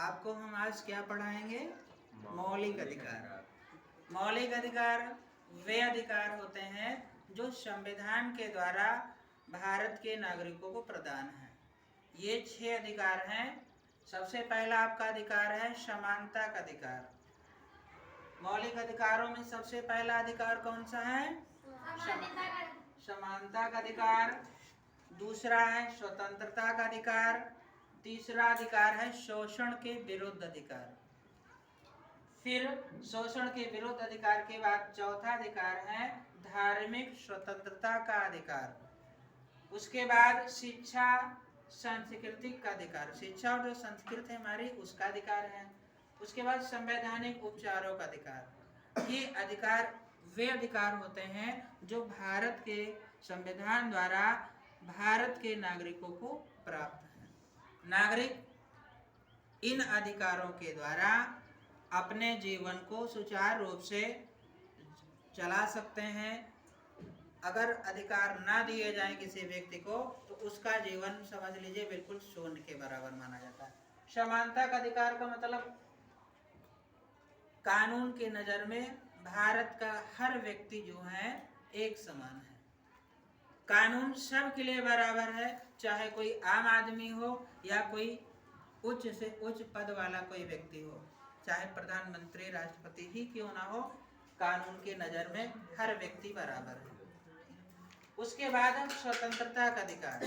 आपको हम आज क्या पढ़ाएंगे? मौलिक अधिकार। मौलिक अधिकार वे अधिकार होते हैं जो संविधान के द्वारा भारत के नागरिकों को प्रदान है। ये 6 अधिकार हैं। सबसे पहला आपका अधिकार है समानता का अधिकार। मौलिक अधिकारों में सबसे पहला अधिकार कौन सा है? समानता का अधिकार। दूसरा है स्वतंत्रता का अधिकार। तीसरा अधिकार है शोषण के विरुद्ध अधिकार। फिर शोषण के विरुद्ध अधिकार के बाद चौथा अधिकार है धार्मिक स्वतंत्रता का अधिकार। उसके बाद शिक्षा सांस्कृतिक का अधिकार, शिक्षा और जो संस्कृति है हमारी उसका अधिकार है। उसके बाद संवैधानिक उपचारों का अधिकार। ये अधिकार वे अधिकार होते हैं जो भारत के संविधान द्वारा भारत के नागरिकों को प्राप्त है। नागरिक इन अधिकारों के द्वारा अपने जीवन को सुचारू रूप से चला सकते हैं। अगर अधिकार ना दिए जाएं किसी व्यक्ति को तो उसका जीवन समझ लीजिए बिल्कुल शून्य के बराबर माना जाता है। समानता का अधिकार का मतलब कानून के नजर में भारत का हर व्यक्ति जो है एक समान है। कानून सबके लिए बराबर है, चाहे कोई आम आदमी हो या कोई उच्च से उच्च पद वाला कोई व्यक्ति हो, चाहे प्रधानमंत्री राष्ट्रपति ही क्यों ना हो, कानून के नजर में हर व्यक्ति बराबर है। उसके बाद स्वतंत्रता का अधिकार।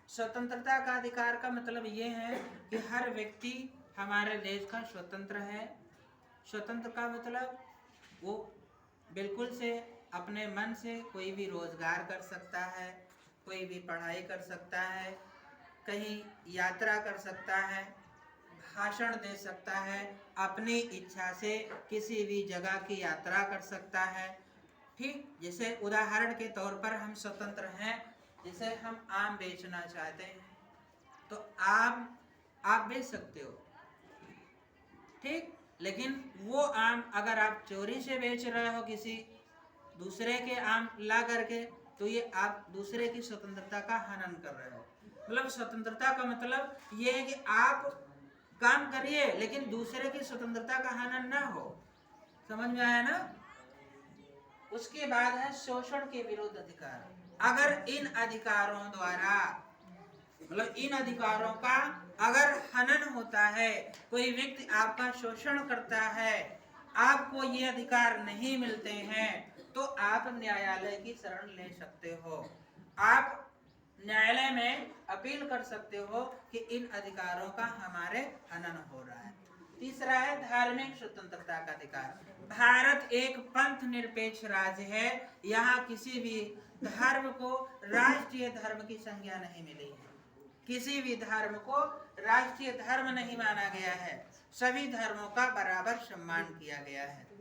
स्वतंत्रता का अधिकार का मतलब ये है कि हर व्यक्ति हमारे देश का स्वतंत्र है। स्वतंत्र का मतलब वो बिल्कुल से अपने मन से कोई भी रोजगार कर सकता है, कोई भी पढ़ाई कर सकता है, कहीं यात्रा कर सकता है, भाषण दे सकता है, अपनी इच्छा से किसी भी जगह की यात्रा कर सकता है। ठीक जैसे उदाहरण के तौर पर हम स्वतंत्र हैं, जैसे हम आम बेचना चाहते हैं तो आप बेच सकते हो, ठीक, लेकिन वो आम अगर आप चोरी से बेच रहे हो किसी दूसरे के आम ला करके, तो ये आप दूसरे की स्वतंत्रता का हनन कर रहे हो। मतलब स्वतंत्रता का मतलब ये है कि आप काम करिए लेकिन दूसरे की स्वतंत्रता का हनन ना हो। समझ में आया ना? उसके बाद है शोषण के विरुद्ध अधिकार। अगर इन अधिकारों द्वारा मतलब इन अधिकारों का अगर हनन होता है, कोई व्यक्ति आपका शोषण करता है, आपको ये अधिकार नहीं मिलते हैं, तो आप न्यायालय की शरण ले सकते हो। आप न्यायालय में अपील कर सकते हो कि इन अधिकारों का हमारे हनन हो रहा है। तीसरा है धार्मिक स्वतंत्रता का अधिकार। भारत एक पंथ निरपेक्ष राज्य है। यहाँ किसी भी धर्म को राष्ट्रीय धर्म की संज्ञा नहीं मिली है। किसी भी धर्म को राष्ट्रीय धर्म नहीं माना गया है। सभी धर्मों का बराबर सम्मान किया गया है।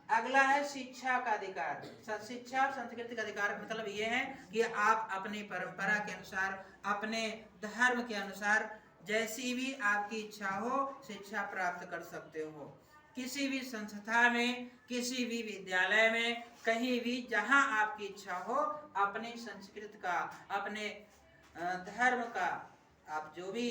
अगला है शिक्षा का अधिकार। शिक्षा और संस्कृति का अधिकार मतलब ये है कि आप अपनी परंपरा के अनुसार, अपने धर्म के अनुसार जैसी भी आपकी इच्छा हो शिक्षा प्राप्त कर सकते हो। किसी भी संस्था में, किसी भी विद्यालय में, कहीं भी जहां आपकी इच्छा हो, अपनी संस्कृति का, अपने धर्म का आप जो भी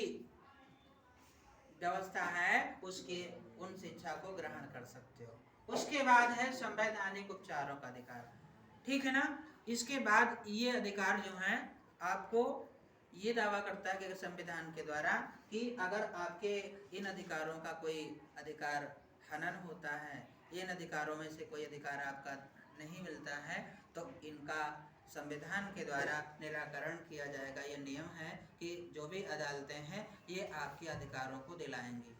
व्यवस्था है उसके उन शिक्षा को ग्रहण कर सकते हो। उसके बाद है संवैधानिक उपचारों का अधिकार। ठीक है ना? इसके बाद ये अधिकार जो है आपको ये दावा करता है कि संविधान के द्वारा कि अगर आपके इन अधिकारों का कोई अधिकार हनन होता है, इन अधिकारों में से कोई अधिकार आपका नहीं मिलता है, तो इनका संविधान के द्वारा निराकरण किया जाएगा। ये नियम है कि जो भी अदालतें हैं ये आपके अधिकारों को दिलाएंगी।